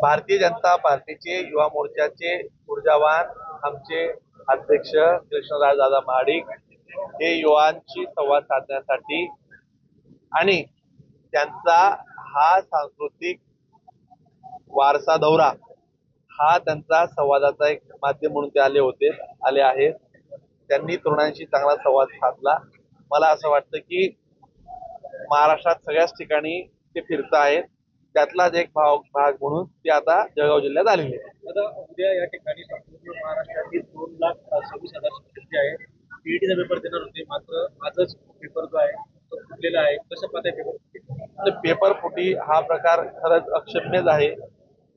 भारतीय जनता पार्टीचे युवा मोर्चाचे ऊर्जावान आमचे अध्यक्ष कृष्णराजदादा महाडिक हे युवांशी संवाद साधण्यासाठी आणि त्यांचा हा सांस्कृतिक वारसा दौरा हा त्यांचा संवादाचा एक माध्यम म्हणून ते आले आहेत. त्यांनी तरुणांशी चांगला संवाद साधला. मला असं वाटतं की महाराष्ट्रात सगळ्याच ठिकाणी ते फिरत आहेत. त्यातलाच एक भाग म्हणून ते आता जळगाव जिल्ह्यात आलेले आहेत. आता उद्या या ठिकाणी संपूर्ण महाराष्ट्रातील 2,26,000 शेतकरी आहेत. पीईटीचा पेपर देणार होते, मात्र आजच पेपर जो आहे तो फुटलेला आहे. कसं पाहताय पेपर? पेपर फुटी हा प्रकार खरंच अक्षम्यच आहे.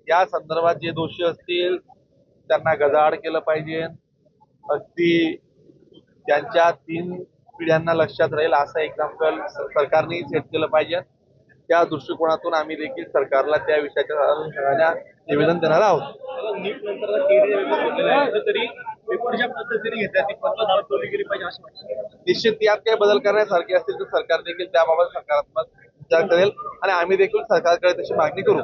या संदर्भात जे दोषी असतील त्यांना गजाआड केलं पाहिजे. अगदी त्यांच्या 3 पिढ्यांना लक्षात राहील असा एक्झाम सरकारने सेट केलं पाहिजे. त्या दृष्टिकोनातून आम्ही देखील सरकारला त्या विषयाच्या अनुषंगाने निवेदन देणार आहोत. नीट नंतर तरी पेपर ज्या पद्धतीने घेतल्या ती पद्धत बदलली गेली पाहिजे असं वाटतं. निश्चित यात काही बदल करण्यासारखे असतील तर सरकार देखील त्याबाबत सकारात्मक विचार करेल आणि आम्ही देखील सरकारकडे तशी मागणी करू.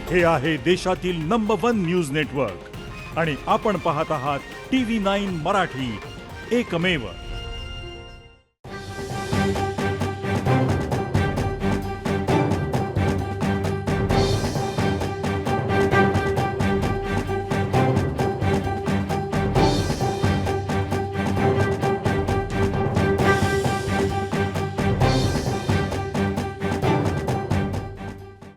हे आहे देशातील नंबर 1 न्यूज नेटवर्क आणि आपण पाहत आहात TV9 मराठी, एकमेव.